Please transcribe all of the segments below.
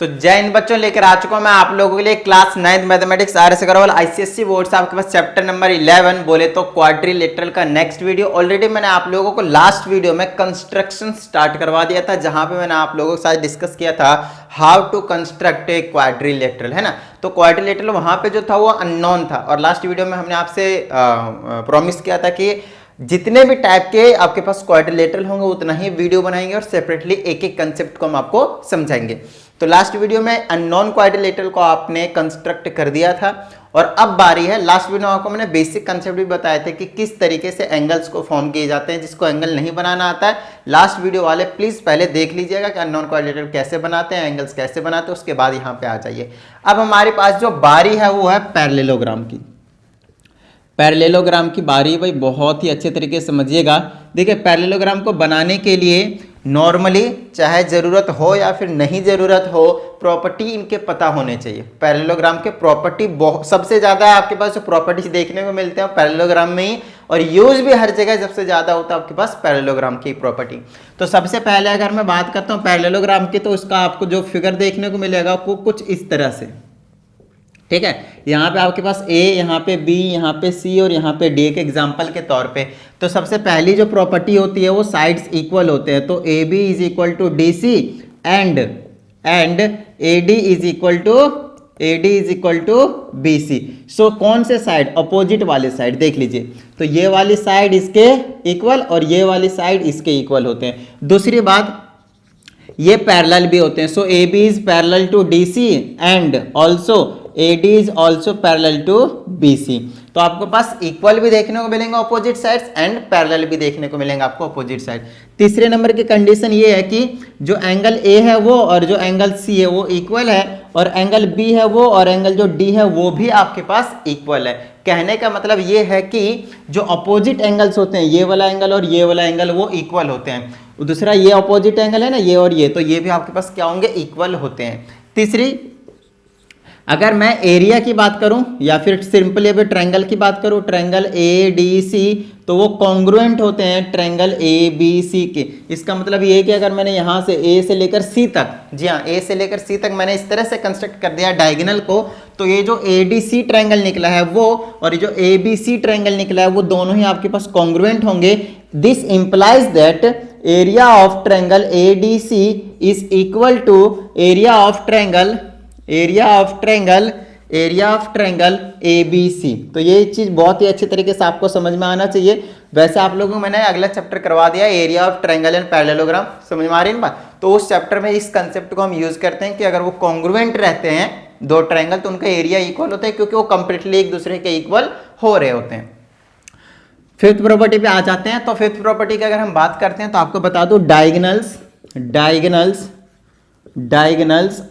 तो जय हिंद बच्चों, लेकर आ चुका हूं मैं आप लोगों के लिए class 9th mathematics R S. Agarwal ICSE board से आपके पास चैप्टर नंबर 11 बोले तो क्वाड्रिलेटरल का नेक्स्ट वीडियो। ऑलरेडी मैंने आप लोगों को लास्ट वीडियो में कंस्ट्रक्शन स्टार्ट करवा दिया था, जहां पे मैंने आप लोगों के साथ डिस्कस किया था how to construct a quadrilateral, है ना। तो क्वाड्रिलेटरल वहां पे जो था वो अननोन था, और लास्ट वीडियो में हमने आपसे प्रॉमिस किया था कि जितने भी टाइप के आपके पास क्वाड्रिलेटरल होंगे उतना ही वीडियो बनाएंगे और सेपरेटली एक एक कंसेप्ट को हम आपको समझाएंगे। तो लास्ट वीडियो में अननोन क्वाड्रिलेटरल को आपने कंस्ट्रक्ट कर दिया था, और अब बारी है, लास्ट वीडियो में आपको मैंने बेसिक कंसेप्ट भी बताए थे कि किस तरीके से एंगल्स को फॉर्म किए जाते हैं। जिसको एंगल नहीं बनाना आता है, लास्ट वीडियो वाले प्लीज पहले देख लीजिएगा कि अननोन क्वाड्रिलेटरल कैसे बनाते हैं, एंगल्स कैसे बनाते हैं, उसके बाद यहाँ पे आ जाइए। अब हमारे पास जो बारी है वो है पैरेललोग्राम की। पैरेललोग्राम की बारी भाई बहुत ही अच्छे तरीके से समझिएगा। देखिए पैरेललोग्राम को बनाने के लिए नॉर्मली चाहे जरूरत हो या फिर नहीं जरूरत हो, प्रॉपर्टी इनके पता होने चाहिए। पैरेललोग्राम के प्रॉपर्टी सबसे ज्यादा आपके पास जो प्रॉपर्टीज देखने को मिलते हैं पैरेललोग्राम में ही, और यूज भी हर जगह सबसे ज्यादा होता है आपके पास पैरेललोग्राम की प्रॉपर्टी। तो सबसे पहले अगर मैं बात करता हूँ पैरेललोग्राम की, तो उसका आपको जो फिगर देखने को मिलेगा वो कुछ इस तरह से, ठीक है। यहाँ पे आपके पास ए, यहाँ पे बी, यहाँ पे सी और यहाँ पे डी, एक एग्जाम्पल के तौर पे। तो सबसे पहली जो प्रॉपर्टी होती है वो साइड्स इक्वल होते हैं। तो A B is equal to D C and A D is equal to B C. So कौन से साइड? अपोजिट वाले साइड देख लीजिए। तो ये वाली साइड इसके इक्वल और ये वाली साइड इसके इक्वल होते हैं। दूसरी बात, ये पैरेलल भी होते हैं। So A B is parallel to D C and also AD is also parallel to BC। तो आपको पास इक्वल भी देखने को मिलेंगे ऑपोजिट साइड्स एंड पैरेलल भी देखने को मिलेंगे आपको ऑपोजिट साइड। तीसरे नंबर की कंडीशन ये है कि जो एंगल A है वो और जो एंगल C है वो इक्वल है, और एंगल B है वो और एंगल जो D है वो भी आपके पास इक्वल है। कहने का मतलब ये है कि जो अपोजिट एंगल्स होते हैं, ये वाला एंगल और ये वाला एंगल, वो इक्वल होते हैं। दूसरा ये अपोजिट एंगल है ना, ये और ये, तो ये भी आपके पास क्या होंगे? इक्वल होते हैं। तीसरी, अगर मैं एरिया की बात करूं या फिर सिंपली अभी ट्रायंगल की बात करूं, ट्रायंगल ए डी सी, तो वो कॉन्ग्रुएंट होते हैं ट्रायंगल ए बी सी के। इसका मतलब ये कि अगर मैंने यहां से ए से लेकर सी तक, जी हाँ ए से लेकर सी तक मैंने इस तरह से कंस्ट्रक्ट कर दिया डायगोनल को, तो ये जो ए डी सी ट्रायंगल निकला है वो और ये जो ए बी सी ट्रायंगल निकला है वो दोनों ही आपके पास कॉन्ग्रुएंट होंगे। This implies that area of triangle A D C is equal to area of triangle ABC। तो ये चीज बहुत ही अच्छे तरीके से आपको समझ में आना चाहिए। वैसे आप लोगों को मैंने अगला चैप्टर करवा दिया area of triangle and parallelogram, समझ में आ रही है ना बात। तो उस चैप्टर में इस कंसेप्ट को हम यूज करते हैं कि अगर वो कॉन्ग्रुएंट रहते हैं दो ट्रायंगल तो उनका एरिया इक्वल होता है, क्योंकि वो कंप्लीटली एक दूसरे के इक्वल हो रहे होते हैं। फिफ्थ प्रॉपर्टी पे आ जाते हैं। तो फिफ्थ प्रॉपर्टी की अगर हम बात करते हैं तो आपको बता दो डायगोनल्स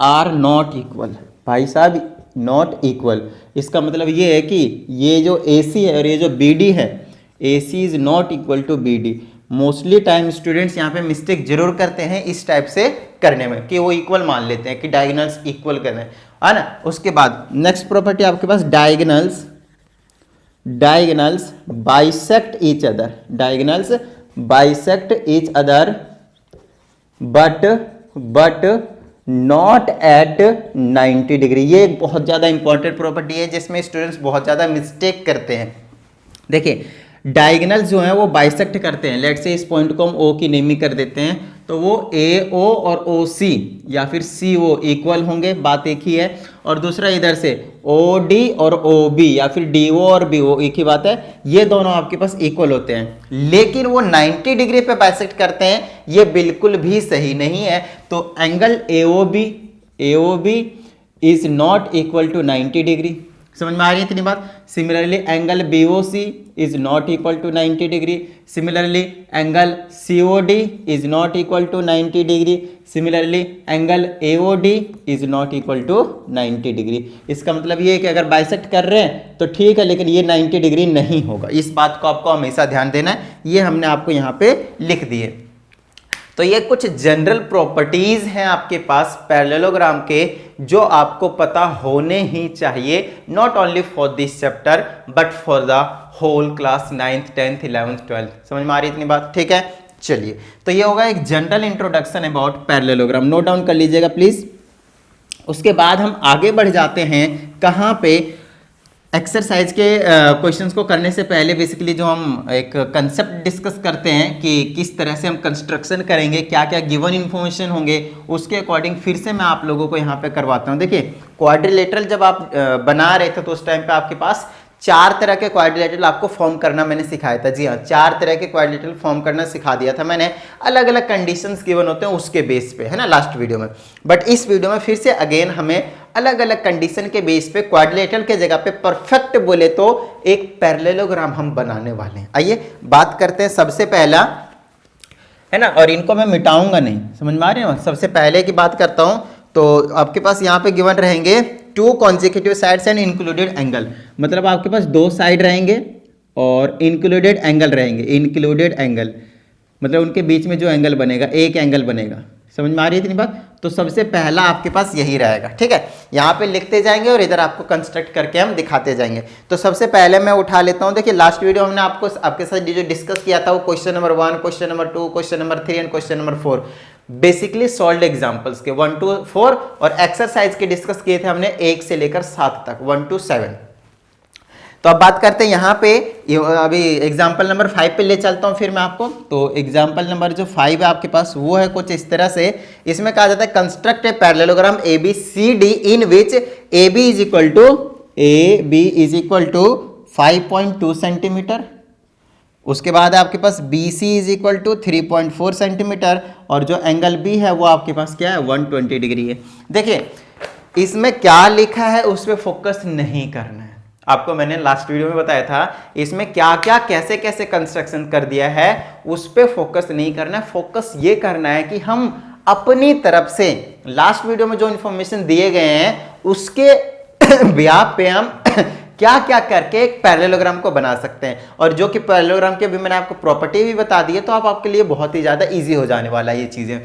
आर नॉट इक्वल। भाई साहब नॉट इक्वल, इसका मतलब ये है कि ये जो AC है और ये जो BD है, AC is not equal to BD। Mostly time students यहाँ पे मिस्टेक जरूर करते हैं इस टाइप से करने में कि वो इक्वल मान लेते हैं कि डायगोनल्स इक्वल करना है ना। उसके बाद नेक्स्ट प्रॉपर्टी आपके पास diagonals bisect each other but not at 90 degree. ये एक बहुत ज़्यादा इंपॉर्टेंट प्रॉपर्टी है जिसमें स्टूडेंट्स बहुत ज़्यादा मिस्टेक करते हैं। देखिए डायगोनल्स जो है वो बाइसेक्ट करते हैं। लेट्स से इस पॉइंट को हम O की नेमिंग कर देते हैं, तो वो AO और OC या फिर CO इक्वल होंगे, बात एक ही है। और दूसरा इधर से OD और OB या फिर DO और BO, एक ही बात है, ये दोनों आपके पास इक्वल होते हैं। लेकिन वो 90 डिग्री पे बाइसेक्ट करते हैं, ये बिल्कुल भी सही नहीं है। तो angle AOB is not equal to 90 degree. समझ में आ रही है इतनी बात। Similarly angle BOC is not equal to 90 degree. Similarly angle COD is not equal to 90 degree. Similarly angle AOD is not equal to 90 degree. इसका मतलब ये है कि अगर बाइसेक्ट कर रहे हैं तो ठीक है, लेकिन ये 90 डिग्री नहीं होगा। इस बात को आपको हमेशा ध्यान देना है, ये हमने आपको यहाँ पे लिख दिए। तो ये कुछ जनरल प्रॉपर्टीज हैं आपके पास पैरेललोग्राम के जो आपको पता होने ही चाहिए, not only for this chapter but for the whole class 9th 10th 11th 12th। समझ में आ रही इतनी बात? ठीक है, चलिए। तो ये होगा एक general introduction about parallelogram. Note down कर लीजिएगा प्लीज। उसके बाद हम आगे बढ़ जाते हैं कहाँ पे, एक्सरसाइज के क्वेश्चंस को करने से पहले बेसिकली जो हम एक कंसेप्ट डिस्कस करते हैं कि किस तरह से हम कंस्ट्रक्शन करेंगे, क्या क्या गिवन इन्फॉर्मेशन होंगे, उसके अकॉर्डिंग फिर से मैं आप लोगों को यहाँ पे करवाता हूँ। देखिए क्वाड्रिलेटरल जब आप बना रहे थे तो उस टाइम पे आपके पास 4 तरह के क्वाड्रिलेटरल आपको फॉर्म करना मैंने सिखाया था। जी हाँ, 4 तरह के क्वाड्रिलेटरल फॉर्म करना सिखा दिया था मैंने, अलग अलग कंडीशंस गिवन होते हैं उसके बेस पे, है ना, लास्ट वीडियो में। बट इस वीडियो में फिर से अगेन हमें अलग अलग कंडीशन के बेस पे क्वाड्रिलेटरल के जगह पे परफेक्ट बोले तो एक पैरेललोग्राम हम बनाने वाले हैं। आइए बात करते हैं सबसे पहला, है ना, और इनको मैं मिटाऊंगा नहीं, समझ में आ रही है। सबसे पहले की बात करता हूं तो आपके पास यहाँ पे गिवन रहेंगे 2 consecutive sides and included angle, मतलब आपके पास 2 साइड रहेंगे और इंक्लूडेड एंगल रहेंगे। इंक्लूडेड एंगल मतलब उनके बीच में जो एंगल बनेगा, एक एंगल बनेगा। समझ में आ रही है इतनी बात? तो सबसे पहला आपके पास यही रहेगा, ठीक है। यहाँ पे लिखते जाएंगे और इधर आपको कंस्ट्रक्ट करके हम दिखाते जाएंगे। तो सबसे पहले मैं उठा लेता हूँ, देखिए लास्ट वीडियो हमने आपके साथ जो डिस्कस किया था वो question number 1, question number 2, question number 3 and question number 4, basically solved examples के 1 to 4, और एक्सरसाइज के डिस्कस किए थे हमने 1 से लेकर 7 तक, 1 to 7। तो अब बात करते हैं यहाँ पे, अभी एग्जाम्पल नंबर 5 पे ले चलता हूँ फिर मैं आपको। तो एग्जाम्पल नंबर जो 5 है आपके पास वो है कुछ इस तरह से, इसमें कहा जाता है construct a parallelogram ABCD in which AB is equal to 5.2 centimetre, उसके बाद आपके पास BC is equal to 3.4 centimetre, और जो एंगल B है वो आपके पास क्या है, 120 डिग्री है। देखिए इसमें क्या लिखा है उस पर फोकस नहीं करना है, आपको मैंने लास्ट वीडियो में बताया था इसमें क्या क्या कैसे कैसे कंस्ट्रक्शन कर दिया है, उस पे फोकस नहीं करना है। फोकस ये करना है कि हम अपनी तरफ से लास्ट वीडियो में जो इंफॉर्मेशन दिए गए हैं उसके ब्याह पे हम क्या क्या करके एक पैरेललोग्राम को बना सकते हैं, और जो कि पैरेललोग्राम के भी मैंने आपको प्रॉपर्टी भी बता दी है, तो आपके लिए बहुत ही ज्यादा इजी हो जाने वाला है ये चीजें।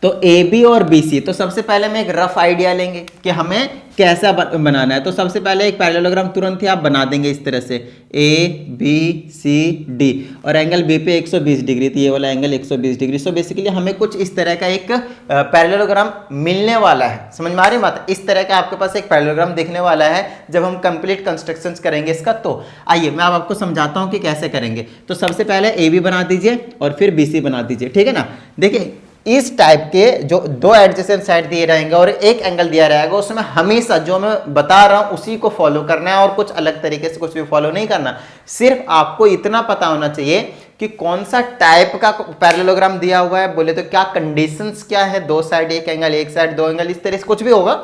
तो AB और BC, तो सबसे पहले हम एक रफ आइडिया लेंगे कि हमें कैसा बनाना है। तो सबसे पहले एक पैरेललोग्राम तुरंत ही आप बना देंगे इस तरह से ABCD, और एंगल B पे 120 डिग्री, तो ये वाला एंगल 120 डिग्री। सो बेसिकली हमें कुछ इस तरह का एक पैरेललोग्राम मिलने वाला है, समझ में आ रही बात? इस तरह का आपके पास एक पैरेललोग्राम दिखने वाला है जब हम कंप्लीट कंस्ट्रक्शंस करेंगे इसका। तो आइए मैं अब आपको समझाता हूँ कि कैसे करेंगे। तो सबसे पहले AB बना दीजिए और फिर BC बना दीजिए, ठीक है ना। देखिए इस टाइप के जो 2 एडजेसेंट साइड दिए रहेंगे और एक एंगल दिया रहेगा, उसमें हमेशा जो मैं बता रहा हूं उसी को फॉलो करना है और कुछ अलग तरीके से कुछ भी फॉलो नहीं करना। सिर्फ आपको इतना पता होना चाहिए कि कौन सा टाइप का पैरेललोग्राम दिया हुआ है, बोले तो क्या कंडीशंस क्या है, 2 साइड एक एंगल, एक साइड 2 एंगल, इस तरह से कुछ भी होगा,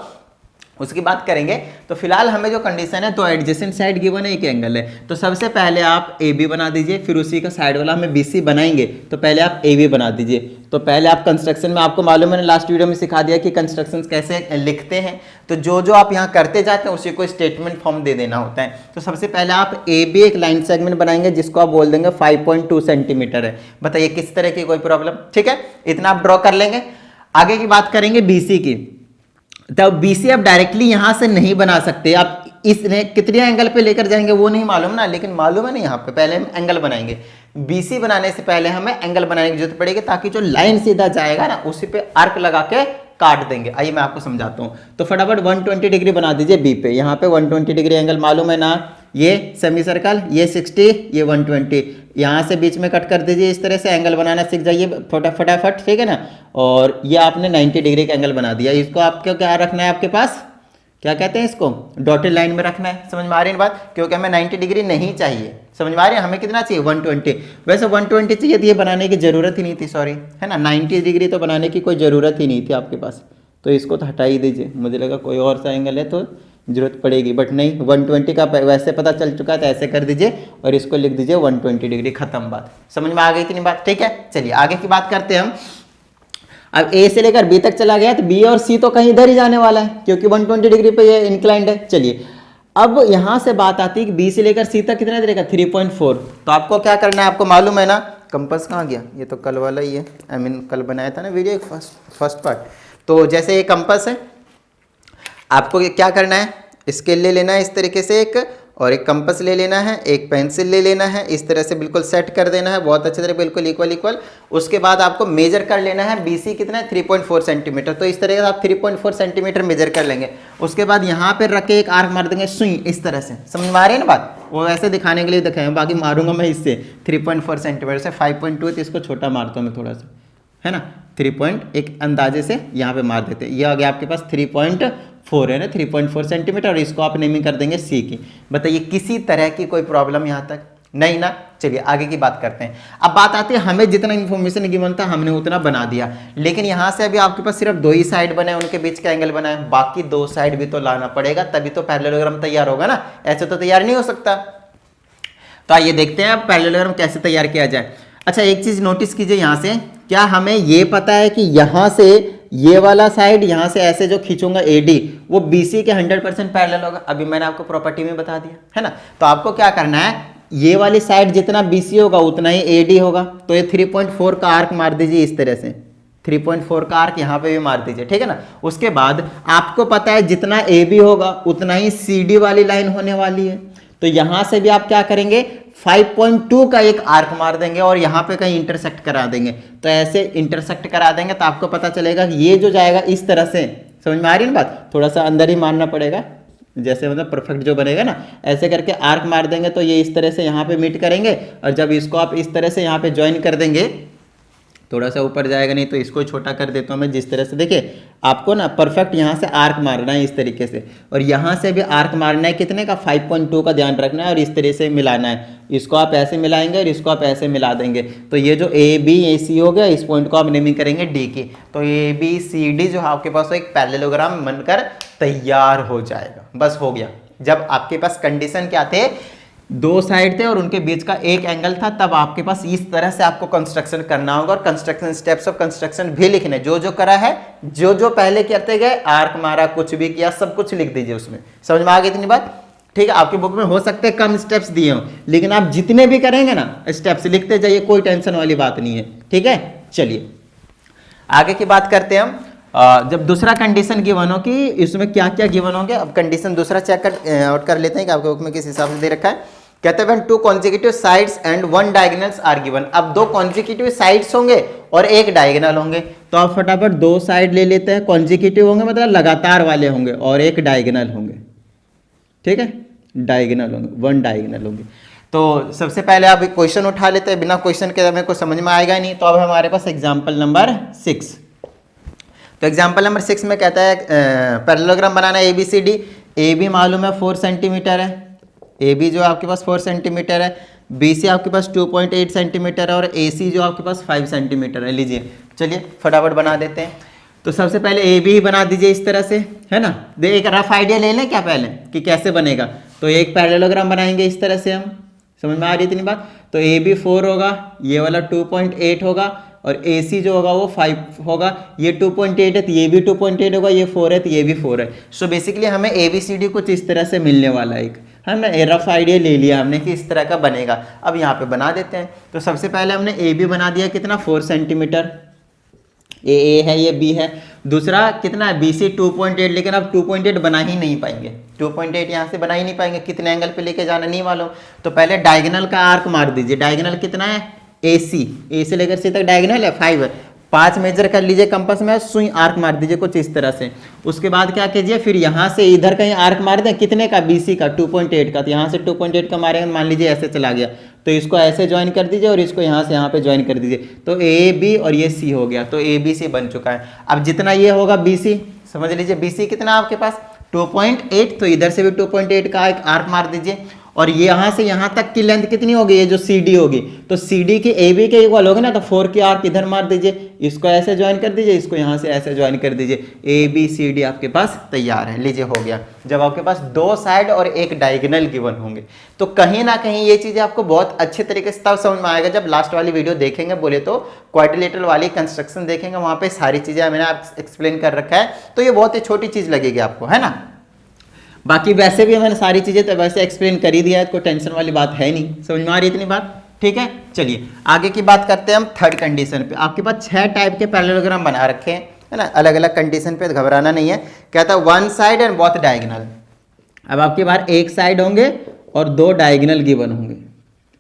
उसकी बात करेंगे। तो फिलहाल हमें जो कंडीशन है, 2 एडजेसेंट साइड गिवन है, एक एंगल है। तो सबसे पहले आप AB बना दीजिए, फिर उसी का साइड वाला हमें BC बनाएंगे, तो पहले आप AB बना दीजिए। तो पहले आप कंस्ट्रक्शन में, आपको मालूम है लास्ट वीडियो में सिखा दिया कि कंस्ट्रक्शन कैसे लिखते हैं, तो जो जो आप यहाँ करते जाते हैं उसी को स्टेटमेंट फॉर्म दे देना होता है। तो सबसे पहले आप AB एक लाइन सेगमेंट बनाएंगे जिसको आप बोल देंगे 5.2 सेंटीमीटर है। बताइए किस तरह की कोई प्रॉब्लम? ठीक है, इतना आप ड्रॉ कर लेंगे। आगे की बात करेंगे BC की। तब BC आप डायरेक्टली यहां से नहीं बना सकते, आप इसने कितने एंगल पे लेकर जाएंगे वो नहीं मालूम ना, लेकिन मालूम है ना यहाँ पे पहले हम एंगल बनाएंगे। BC बनाने से पहले हमें एंगल बनाने की जरूरत पड़ेगी, ताकि जो लाइन सीधा जाएगा ना उसी पे आर्क लगा के काट देंगे। आइए मैं आपको समझाता हूँ। तो फटाफट 120 डिग्री बना दीजिए B पे, यहाँ पे 120 डिग्री एंगल मालूम है ना, ये सेमी सर्कल, ये 60, ये 120, यहाँ से बीच में कट कर दीजिए। इस तरह से एंगल बनाना सीख जाइए फटाफट, ठीक है ना। और ये आपने 90 डिग्री का एंगल बना दिया। इसको आपको क्या रखना है, आपके पास क्या कहते हैं इसको, डॉटेड लाइन में रखना है। समझ में आ रही है बात? क्योंकि हमें 90 डिग्री नहीं चाहिए, समझ में आ रही है, हमें कितना चाहिए, 120। वैसे 120 चाहिए, तो ये बनाने की जरूरत ही नहीं थी, सॉरी, है ना। 90 डिग्री तो बनाने की कोई ज़रूरत ही नहीं थी आपके पास, तो इसको तो हटा ही दीजिए। मुझे लगा कोई और सा एंगल है तो जरूरत पड़ेगी, बट नहीं, 120 का वैसे पता चल चुका है, तो ऐसे कर दीजिए और इसको लिख दीजिए 120 डिग्री, खत्म बात। समझ में आ गई इतनी बात? ठीक है, चलिए आगे की बात करते हैं हम। अब A से लेकर B तक चला गया, तो B और C तो कहीं इधर ही जाने वाला है, क्योंकि 120 डिग्री पे ये इंक्लाइंड है। चलिए अब यहां से बात आती है कि B से लेकर C तक कितना देगा, 3.4। तो आपको क्या करना है, आपको मालूम है ना, कंपास कहाँ गया, ये तो कल वाला ही है, आई मीन कल बनाया था ना वीडियो फर्स्ट पार्ट। तो जैसे ये कंपास है, आपको क्या करना है, स्केल ले लेना है इस तरीके से एक, और एक कंपास ले लेना है, एक पेंसिल ले लेना है, इस तरह से बिल्कुल सेट कर देना है बहुत अच्छे तरह, बिल्कुल इक्वल इक्वल। उसके बाद आपको मेजर कर लेना है BC कितना है 3.4 सेंटीमीटर, तो इस तरह से आप 3.4 सेंटीमीटर मेजर कर लेंगे। उसके बाद यहाँ पे रख के एक आर्क मार देंगे सुई इस तरह से, समझ में आ रही है ना बात, वो ऐसे दिखाने के लिए दिखाएं, बाकी मारूंगा मैं इससे 3.4 सेंटीमीटर से 5.2, तो इसको छोटा मारता हूँ मैं थोड़ा सा, है ना, 3 एक अंदाजे से यहाँ पे मार देते हैं। ये आ गया आपके पास 3.4 है ना, 3.4 सेंटीमीटर, और इसको आप नेमिंग कर देंगे C की। बताइए किसी तरह की कोई प्रॉब्लम यहाँ तक नहीं ना। चलिए आगे की बात करते हैं। अब बात आती है हमें जितना इन्फॉर्मेशन गिवन था हमने उतना बना दिया, लेकिन यहाँ से अभी आपके पास सिर्फ 2 ही साइड बने, उनके बीच का एंगल बना है, बाकी 2 साइड भी तो लाना पड़ेगा, तभी तो पैरेललोग्राम तैयार होगा ना, ऐसे तो तैयार नहीं हो सकता। तो आइए देखते हैं अब पैरेललोग्राम कैसे तैयार किया जाए। अच्छा एक चीज नोटिस कीजिए यहाँ से, क्या हमें ये पता है कि यहाँ से ये वाला साइड यहाँ से ऐसे जो खींचूंगा AD वो BC के 100% पैरेलल होगा, अभी मैंने आपको प्रॉपर्टी में बता दिया है ना। तो आपको क्या करना है, ये वाली साइड जितना BC होगा उतना ही AD होगा, तो ये 3.4 का आर्क मार दीजिए इस तरह से, 3.4 का आर्क यहाँ पे भी मार दीजिए, ठीक है ना। उसके बाद आपको पता है जितना AB होगा उतना ही CD वाली लाइन होने वाली है, तो यहां से भी आप क्या करेंगे 5.2 का एक आर्क मार देंगे और यहाँ पे कहीं इंटरसेक्ट करा देंगे, तो ऐसे इंटरसेक्ट करा देंगे तो आपको पता चलेगा कि ये जो जाएगा इस तरह से, समझ में आ रही है ना बात, थोड़ा सा अंदर ही मारना पड़ेगा, जैसे मतलब परफेक्ट जो बनेगा ना, ऐसे करके आर्क मार देंगे तो ये इस तरह से यहाँ पे मीट करेंगे, और जब इसको आप इस तरह से यहाँ पे ज्वाइन कर देंगे, थोड़ा सा ऊपर जाएगा नहीं तो इसको छोटा कर देता हूँ मैं, जिस तरह से देखिए आपको ना परफेक्ट यहाँ से आर्क मारना है इस तरीके से, और यहाँ से भी आर्क मारना है कितने का 5.2 का ध्यान रखना है, और इस तरह से मिलाना है, इसको आप ऐसे मिलाएंगे और इसको आप ऐसे मिला देंगे, तो ये जो AB AC हो गया, इस पॉइंट को आप नेमिंग करेंगे D की, तो ABCD जो है आपके पास एक पैरेललोग्राम बनकर तैयार हो जाएगा, बस हो गया। जब आपके पास कंडीशन क्या थे, 2 साइड थे और उनके बीच का एक एंगल था, तब आपके पास इस तरह से आपको कंस्ट्रक्शन करना होगा, और कंस्ट्रक्शन स्टेप्स ऑफ कंस्ट्रक्शन भी लिखने, जो जो करा है, जो जो पहले करते गए, आर्क मारा, कुछ भी किया, सब कुछ लिख दीजिए उसमें। समझ में आ गई इतनी बात, ठीक है। आपकी बुक में हो सकते हैं कम स्टेप्स दिए हों, लेकिन आप जितने भी करेंगे ना स्टेप्स लिखते जाइए, कोई टेंशन वाली बात नहीं है, ठीक है। चलिए आगे की बात करते हैं हम। जब दूसरा कंडीशन गिवन हो कि इसमें क्या क्या गिवन होंगे, अब कंडीशन दूसरा चेक आउट कर लेते हैं कि आपके बुक में किस हिसाब से दे रखा है। कहते हैं 2 consecutive sides and 1 diagonals are given. अब 2 कॉन्जिक्यूटिव साइड्स होंगे और 1 डायगोनल होंगे, तो आप फटाफट 2 साइड ले लेते हैं, कॉन्जिक्यूटिव होंगे मतलब लगातार वाले होंगे, और 1 डायगोनल होंगे, ठीक है, डायगोनल होंगे, 1 डायगोनल होंगे। तो सबसे पहले आप एक क्वेश्चन उठा लेते हैं, बिना क्वेश्चन के हमें कुछ समझ में आएगा नहीं, तो अब हमारे पास एग्जाम्पल नंबर 6। तो एग्जाम्पल नंबर 6 में कहता है पैरेललोग्राम बनाना है ABCD। AB मालूम है 4 सेंटीमीटर है, AB जो आपके पास 4 सेंटीमीटर है, BC आपके पास 2.8 सेंटीमीटर है, और AC जो आपके पास 5 सेंटीमीटर है। लीजिए चलिए फटाफट बना देते हैं। तो सबसे पहले AB ही बना दीजिए इस तरह से, है ना। एक रफ आइडिया ले लें क्या पहले कि कैसे बनेगा। तो एक पैरेललोग्राम बनाएंगे इस तरह से, हम समझ में आ रही इतनी बात। तो AB 4 होगा, ये वाला 2.8 होगा, और AC जो होगा वो 5 होगा, ये 2.8 है तो ये भी 2.8 होगा, ये 4 है तो ये भी 4 है। सो बेसिकली हमें ABCD कुछ इस तरह से मिलने वाला है, एक हमने रफ आइडिया ले लिया हमने कि इस तरह का बनेगा। अब यहाँ पे बना देते हैं। तो सबसे पहले हमने AB बना दिया कितना 4 सेंटीमीटर, ये A है ये B है। दूसरा कितना है BC 2.8, लेकिन अब 2.8 बना ही नहीं पाएंगे, 2.8 यहाँ से बना ही नहीं पाएंगे, कितने एंगल पे लेके जाना नहीं मालूम। तो पहले डायगोनल का आर्क मार दीजिए। डायगोनल कितना है AC, A से लेकर C तक डायगोनल है 5 है, 5 मेजर कर लीजिए कंपास में, सुई आर्क मार दीजिए कुछ इस तरह से। उसके बाद क्या कीजिए, फिर यहाँ से इधर कहीं आर्क मार दें, कितने का BC का 2.8 का, तो यहाँ से 2.8 का मारेंगे, मान लीजिए ऐसे चला गया, तो इसको ऐसे ज्वाइन कर दीजिए और इसको यहाँ से यहाँ पे ज्वाइन कर दीजिए, तो AB और ये C हो गया, तो ABC बन चुका है। अब जितना ये होगा BC, समझ लीजिए BC कितना आपके पास 2.8, तो इधर से भी 2.8 का एक आर्क मार दीजिए, और ये यहाँ से यहाँ तक की लेंथ कितनी होगी, ये जो CD होगी, तो CD की AB के इक्वल होगी ना, तो 4 की आर्क इधर मार दीजिए, इसको ऐसे ज्वाइन कर दीजिए, इसको यहाँ से ऐसे ज्वाइन कर दीजिए, ABCD आपके पास तैयार है। लीजिए हो गया। जब आपके पास 2 साइड और 1 डायगोनल गिवन होंगे, तो कहीं ना कहीं ये चीजें आपको बहुत अच्छे तरीके से तब समझ में आएगा जब लास्ट वाली वीडियो देखेंगे, बोले तो क्वाड्रिलेटरल वाली कंस्ट्रक्शन देखेंगे, वहां पे सारी चीजें मैंने एक्सप्लेन कर रखा है, तो ये बहुत ही छोटी चीज लगेगी आपको, है ना। बाकी वैसे भी मैंने सारी चीजें तो वैसे एक्सप्लेन कर ही दिया है, कोई टेंशन वाली बात है नहीं, समझ में आ रही इतनी बात, ठीक है। चलिए आगे की बात करते हैं हम थर्ड कंडीशन पे। आपके पास 6 टाइप के पैरेललोग्राम बना रखे हैं, है ना, अलग अलग कंडीशन पे, घबराना नहीं है। कहता है 1 साइड एंड बोथ डायगोनल। अब आपके बाहर 1 साइड होंगे और 2 डायगोनल गिवन होंगे,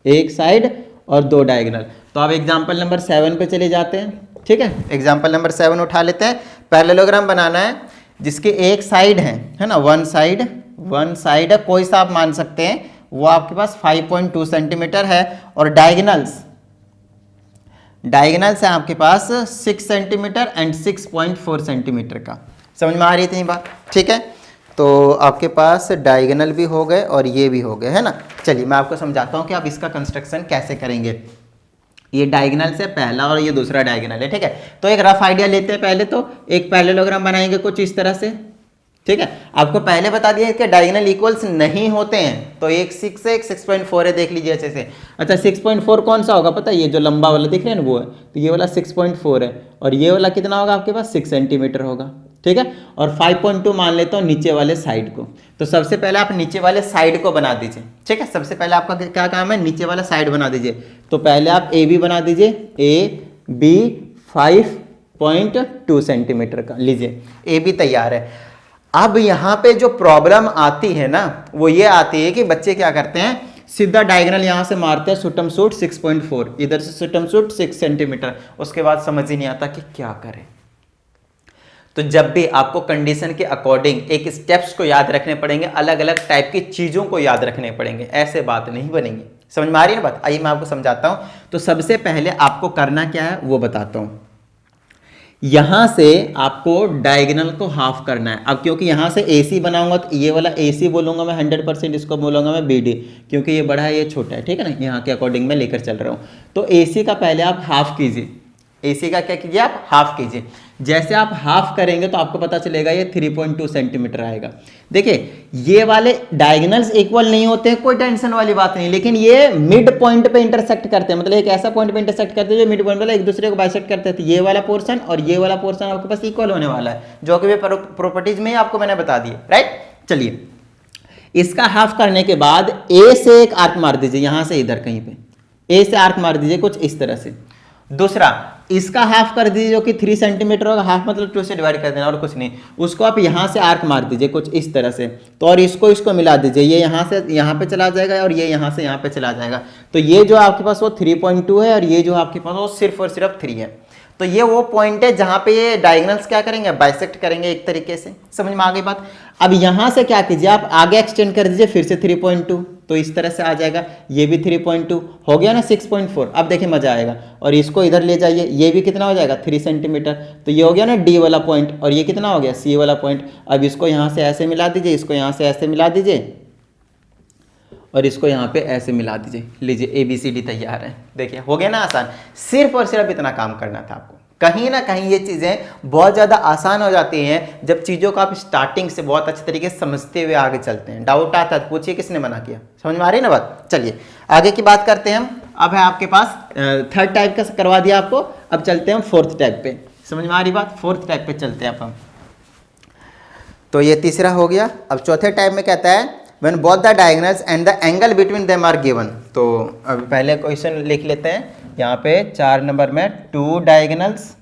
एक साइड और 2 डायगोनल। तो अब एग्जाम्पल नंबर 7 पे चले जाते हैं, ठीक है। एग्जाम्पल नंबर 7 उठा लेते हैं। पैरेललोग्राम बनाना है जिसके एक साइड है ना, वन साइड है, कोई सा आप मान सकते हैं, वो आपके पास 5.2 सेंटीमीटर है, और डायगोनल्स है आपके पास 6 सेंटीमीटर एंड 6.4 सेंटीमीटर का। समझ में आ रही थी बात, ठीक है। तो आपके पास डायगोनल भी हो गए और ये भी हो गए, है ना। चलिए मैं आपको समझाता हूँ कि आप इसका कंस्ट्रक्शन कैसे करेंगे। ये डायगोनल से पहला और ये दूसरा डायगोनल है, ठीक है। तो एक रफ आइडिया लेते हैं। पहले तो एक पैरेललोग्राम बनाएंगे कुछ इस तरह से, ठीक है। आपको पहले बता दिया कि डायगोनल इक्वल्स नहीं होते हैं, तो एक 6 है, एक 6.4 है, देख लीजिए अच्छे से। अच्छा 6.4 कौन सा होगा पता है, ये जो लंबा वाला दिख रहा है ना वो है, तो ये वाला 6.4 है, और ये वाला कितना होगा आपके पास 6 सेंटीमीटर होगा, ठीक है। और 5.2 मान लेता हूँ नीचे वाले साइड को। तो सबसे पहले आप नीचे वाले साइड को बना दीजिए, ठीक है। सबसे पहले आपका क्या काम है, नीचे वाला साइड बना दीजिए। तो पहले आप ए बी बना दीजिए, ए बी 5.2 सेंटीमीटर का लीजिए, ए बी तैयार है। अब यहाँ पे जो प्रॉब्लम आती है ना, वो ये आती है कि बच्चे क्या करते हैं, सीधा डायगोनल यहाँ से मारते हैं, सुटम सूट 6.4, इधर से सुटम सूट 6 सेंटीमीटर, उसके बाद समझ ही नहीं आता कि क्या करें। तो जब भी आपको कंडीशन के अकॉर्डिंग एक स्टेप्स को याद रखने पड़ेंगे, अलग अलग टाइप की चीज़ों को याद रखने पड़ेंगे, ऐसे बात नहीं बनेंगी। समझ में आ रही है ना बात। आइए मैं आपको समझाता हूँ। तो सबसे पहले आपको करना क्या है वो बताता हूँ। यहां से आपको डायगोनल को हाफ करना है। अब क्योंकि यहां से AC बनाऊंगा तो ये वाला AC बोलूंगा मैं 100%, इसको बोलूंगा मैं BD, क्योंकि ये बड़ा है ये छोटा है, ठीक है ना। यहाँ के अकॉर्डिंग मैं लेकर चल रहा हूँ। तो AC का पहले आप हाफ कीजिए, AC का क्या कीजिए आप हाफ कीजिए। जैसे आप हाफ करेंगे तो आपको पता चलेगा ये 3.2 सेंटीमीटर आएगा। देखिए ये वाले डायगोनल्स इक्वल नहीं होते हैं, कोई टेंशन वाली बात नहीं, लेकिन ये मिड पॉइंट पे इंटरसेक्ट करते हैं, मतलब एक ऐसा पॉइंट पे इंटरसेक्ट करते हैं जो मिड पॉइंट वाला एक दूसरे को बाइसेक्ट करते हैं। तो ये वाला पोर्शन और ये वाला पोर्शन आपके पास इक्वल होने वाला है, जो कि प्रॉपर्टीज में आपको मैंने बता दिए, राइट। चलिए इसका हाफ करने के बाद ए से एक आर्क मार दीजिए, यहां से इधर कहीं पे ए से आर्क मार दीजिए कुछ इस तरह से। दूसरा इसका हाफ कर दीजिए जो कि 3 सेंटीमीटर होगा, हाफ मतलब 2 से डिवाइड कर देना और कुछ नहीं। उसको आप यहाँ से आर्क मार दीजिए कुछ इस तरह से, तो और इसको मिला दीजिए, ये यहाँ से यहाँ पे चला जाएगा और ये यहाँ से यहाँ पे चला जाएगा। तो ये जो आपके पास वो 3.2 है और ये जो आपके पास वो सिर्फ और सिर्फ 3 है। तो ये वो पॉइंट है जहां पे ये डायगोनल्स क्या करेंगे, बाइसेक्ट करेंगे एक तरीके से। समझ में आ गई बात। अब यहां से क्या कीजिए आप आगे एक्सटेंड कर दीजिए फिर से 3.2, तो इस तरह से आ जाएगा। ये भी 3.2 हो गया ना 6.4। अब देखिए मजा आएगा। और इसको इधर ले जाइए, ये भी कितना हो जाएगा 3 सेंटीमीटर। तो ये हो गया ना D वाला पॉइंट, और ये कितना हो गया C वाला पॉइंट। अब इसको यहाँ से ऐसे मिला दीजिए, इसको यहाँ से ऐसे मिला दीजिए और इसको यहाँ पे ऐसे मिला दीजिए। लीजिए ABCD तैयार है। देखिए हो गया ना आसान। सिर्फ और सिर्फ इतना काम करना था आपको। कहीं ना कहीं ये चीज़ें बहुत ज़्यादा आसान हो जाती हैं जब चीज़ों को आप स्टार्टिंग से बहुत अच्छे तरीके से समझते हुए आगे चलते हैं। डाउट आता है तो पूछिए किसने मना किया। समझ में आ रही है ना बात। चलिए आगे की बात करते हैं हम। अब है आपके पास 3rd टाइप का करवा दिया आपको। अब चलते हैं हम 4th टाइप पे। समझ में आ रही बात। 4th टाइप पे चलते हैं अब हम। तो ये तीसरा हो गया। अब चौथे टाइप में कहता है when both the diagonals and the angle between them are given। तो अब पहले क्वेश्चन लिख लेते हैं यहाँ पे 4 नंबर में 2 डायगोनल्स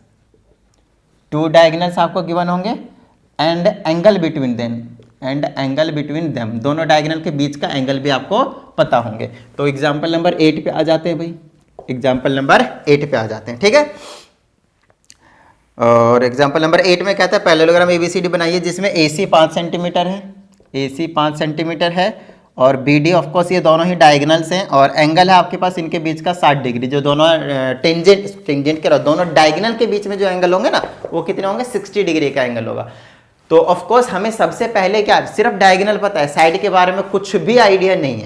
आपको गिवन होंगे एंड एंगल बिटवीन देम, दोनों डायगोनल के बीच का एंगल भी आपको पता होंगे। तो एग्जाम्पल नंबर 8 पे आ जाते हैं भाई। एग्जाम्पल नंबर 8 पे आ जाते हैं, ठीक है। और एग्जाम्पल नंबर 8 में कहता है पैरेललोग्राम ABCD बनाइए जिसमें AC 5 सेंटीमीटर है, AC 5 सेंटीमीटर है और BD ऑफ कोर्स ये दोनों ही डायगोनल्स हैं और एंगल है आपके पास इनके बीच का 60 डिग्री। जो दोनों टेंजेंट के दोनों डायगोनल के बीच में जो एंगल होंगे ना वो कितने होंगे 60 डिग्री का एंगल होगा। तो ऑफ कोर्स हमें सबसे पहले क्या सिर्फ डायगोनल पता है, साइड के बारे में कुछ भी आइडिया नहीं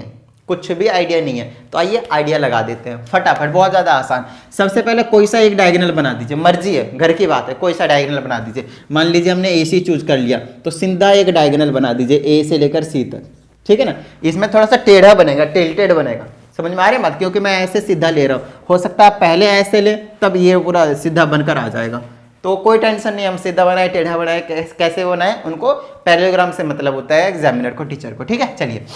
है, तो आइए आइडिया लगा देते हैं फटाफट, बहुत ज़्यादा आसान। सबसे पहले कोई सा एक डायगोनल बना दीजिए, मर्जी है घर की बात है, कोई सा डायगोनल बना दीजिए। मान लीजिए हमने AC चूज कर लिया तो सीधा एक डायगोनल बना दीजिए A से लेकर C तक, ठीक है ना। इसमें थोड़ा सा टेढ़ा बनेगा, टिल्टेड बनेगा। समझ में आ रही है बात, क्योंकि मैं ऐसे सीधा ले रहा हूँ, हो सकता है आप पहले ऐसे ले तब ये पूरा सीधा बनकर आ जाएगा। तो कोई टेंशन नहीं, हम सीधा बनाए टेढ़ा बनाए कैसे बनाए, उनको पैरेललोग्राम से मतलब होता है एग्जामिनर को, टीचर को, ठीक है। चलिए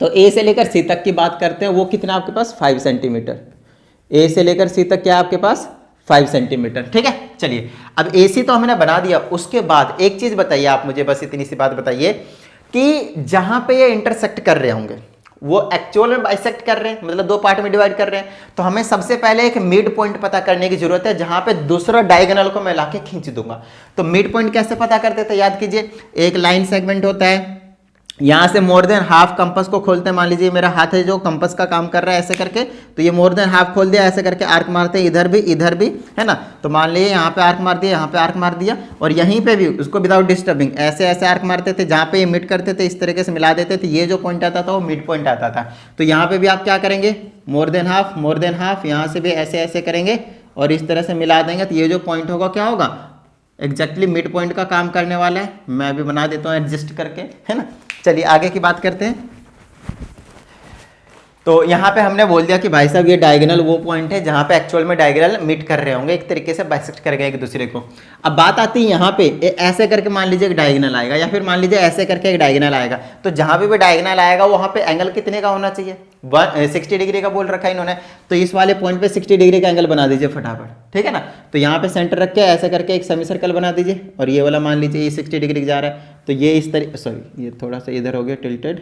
तो A से लेकर C तक की बात करते हैं। वो कितना आपके पास 5 सेंटीमीटर। A से लेकर C तक क्या आपके पास 5 सेंटीमीटर, ठीक है। चलिए अब AC तो हमने बना दिया। उसके बाद एक चीज बताइए आप मुझे, बस इतनी सी बात बताइए कि जहां पे ये इंटरसेक्ट कर रहे होंगे, वो एक्चुअल में बाइसेक्ट कर रहे हैं, मतलब दो पार्ट में डिवाइड कर रहे हैं। तो हमें सबसे पहले एक मिड पॉइंट पता करने की जरूरत है, जहां पे दूसरा डायगोनल को मैं लाके खींच दूंगा। तो मिड पॉइंट कैसे पता करते थे, याद कीजिए, एक लाइन सेगमेंट होता है, यहां से मोर देन हाफ कंपास को खोलते हैं, मान लीजिए मेरा हाथ है जो कंपास का काम कर रहा है ऐसे करके, तो ये मोर देन हाफ खोल दिया, ऐसे करके आर्क मारते हैं, इधर भी है ना। तो मान लीजिए यहाँ पे आर्क मार दिया, यहाँ पे आर्क मार दिया, और यहीं पे भी उसको विदाउट डिस्टर्बिंग ऐसे ऐसे आर्क मारते थे, जहाँ पे ये मिड करते थे इस तरीके से मिला देते थे, ये जो पॉइंट आता था वो मिड पॉइंट आता था। तो यहाँ पे भी आप क्या करेंगे, मोर देन हाफ, यहाँ से भी ऐसे ऐसे करेंगे और इस तरह से मिला देंगे, तो ये जो पॉइंट होगा क्या होगा, एग्जैक्टली मिड पॉइंट का काम करने वाला है। मैं भी बना देता हूँ एडजस्ट करके, है ना। चलिए आगे की बात करते हैं। तो यहाँ पे हमने बोल दिया कि भाई साहब ये डायगोनल वो पॉइंट है जहाँ पे एक्चुअल में डायगोनल मीट कर रहे होंगे, एक तरीके से बाइसेक्ट करेंगे एक दूसरे को। अब बात आती है यहाँ पे ऐसे करके मान लीजिए एक डायगोनल आएगा, या फिर मान लीजिए ऐसे करके एक डायगोनल आएगा। तो जहाँ पे भी डायगोनल आएगा वहाँ पे एंगल कितने का होना चाहिए, 60 डिग्री का बोल रखा है इन्होंने। तो इस वाले पॉइंट पे 60 डिग्री का एंगल बना दीजिए फटाफट, ठीक है ना। तो यहाँ पे सेंटर रख के ऐसे करके एक सेमी सर्कल बना दीजिए, और ये वाला मान लीजिए ये 60 डिग्री जा रहा है, तो ये इस तरीके, सॉरी ये थोड़ा सा इधर हो गया टिल्टेड,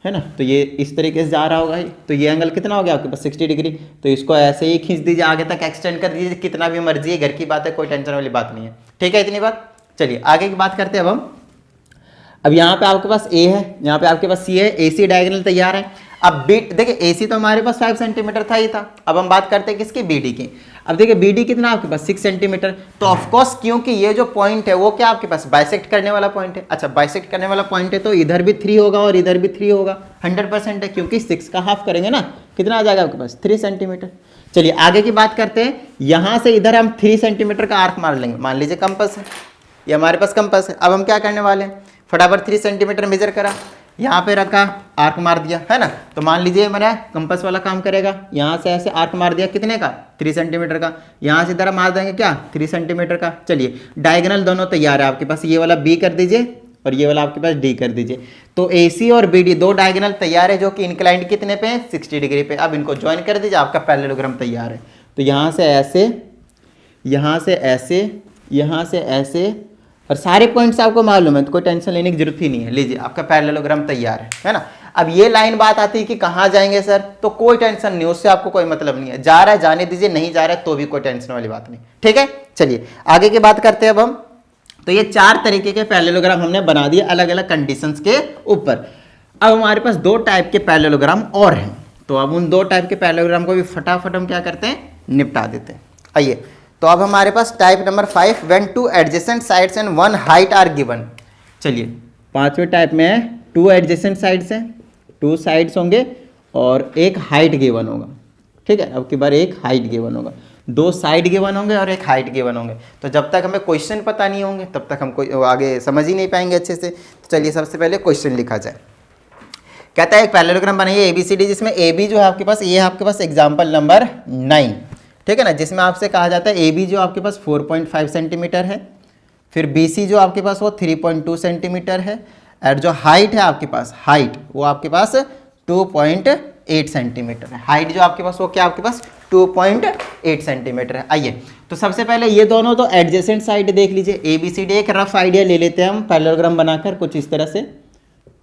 है ना। तो ये इस तरीके से जा रहा होगा, तो ये एंगल कितना हो गया आपके पास 60 डिग्री। तो इसको ऐसे ही खींच दीजिए, आगे तक एक्सटेंड कर दीजिए, कितना भी मर्जी है, घर की बात है, कोई टेंशन वाली बात नहीं है, ठीक है, इतनी बात। चलिए आगे की बात करते हैं अब यहाँ पे आपके पास ए है, यहाँ पे आपके पास सी है, AC डायगोनल तैयार है। अब बी देखिए AC तो हमारे पास 5 सेंटीमीटर था ही था। अब हम बात करते हैं किसकी, BD की। अब देखिए BD कितना आपके पास 6 सेंटीमीटर। तो ऑफकोर्स क्योंकि ये जो पॉइंट है वो क्या आपके पास बाइसेक्ट करने वाला पॉइंट है। अच्छा बाइसेक्ट करने वाला पॉइंट है तो इधर भी 3 होगा और इधर भी 3 होगा, 100% है, क्योंकि 6 का हाफ करेंगे ना, कितना आ जाएगा आपके पास 3 सेंटीमीटर। चलिए आगे की बात करते हैं। यहां से इधर हम 3 सेंटीमीटर का आर्क मार लेंगे, मान लीजिए कंपास है, ये हमारे पास कंपास है। अब हम क्या करने वाले हैं, फटाफट 3 सेंटीमीटर मेजर करा, यहाँ पे रखा, आर्क मार दिया, है ना। तो मान लीजिए मेरा कंपास वाला काम करेगा, यहाँ से ऐसे आर्क मार दिया, कितने का 3 सेंटीमीटर का, यहाँ से इधर मार देंगे क्या 3 सेंटीमीटर का। चलिए डायगोनल दोनों तैयार है आपके पास, ये वाला B कर दीजिए और ये वाला आपके पास D कर दीजिए। तो AC और BD दो डायगोनल तैयार है जो कि इंक्लाइंड कितने पे है 60 डिग्री पे। अब इनको ज्वाइन कर दीजिए, आपका पैरेललोग्राम तैयार है। तो यहाँ से ऐसे, यहाँ से ऐसे, यहाँ से ऐसे, और सारे पॉइंट्स आपको मालूम है तो कोई टेंशन लेने की जरूरत ही नहीं है। लीजिए आपका पैरेललोग्राम तैयार है ना। अब ये लाइन बात आती है कि कहाँ जाएंगे सर, तो कोई टेंशन नहीं, उससे आपको कोई मतलब नहीं है, जा रहा है जाने दीजिए, नहीं जा रहा है तो भी कोई टेंशन वाली बात नहीं, ठीक है। चलिए आगे की बात करते हैं अब हम। तो ये 4 तरीके के पैरेललोग्राम हमने बना दिए अलग अलग कंडीशंस के ऊपर। अब हमारे पास 2 टाइप के पैरेललोग्राम और हैं, तो अब उन 2 टाइप के पैरेललोग्राम को भी फटाफट हम क्या करते हैं, निपटा देते हैं। आइए, तो अब हमारे पास type number 5, when 2 adjacent sides and 1 height are given. चलिए 5वें टाइप में 2 एडजेसेंट साइड्स हैं, 2 साइड्स होंगे और एक हाइट गिवन होगा, ठीक है। अब की बार एक हाइट गिवन होगा, 2 साइड गिवन होंगे और एक हाइट गिवन होंगे। तो जब तक हमें क्वेश्चन पता नहीं होंगे तब तक हम कोई आगे समझ ही नहीं पाएंगे अच्छे से। तो चलिए सबसे पहले क्वेश्चन लिखा जाए। कहता है एक पैरेललोग्राम बनाइए ABCD, जिसमें AB जो है आपके पास, ये है आपके पास एग्जाम्पल नंबर 9, ठीक है ना, जिसमें आपसे कहा जाता है AB जो आपके पास 4.5 सेंटीमीटर है, फिर BC जो आपके पास वो 3.2 सेंटीमीटर है, और जो हाइट है आपके पास, हाइट वो आपके पास 2.8 सेंटीमीटर है। हाइट जो आपके पास वो क्या आपके पास 2.8 सेंटीमीटर है। आइए तो सबसे पहले ये दोनों तो एडजेसेंट साइड देख लीजिए, ABCD एक रफ आइडिया ले लेते हैं हम पैरेललोग्राम बनाकर कुछ इस तरह से।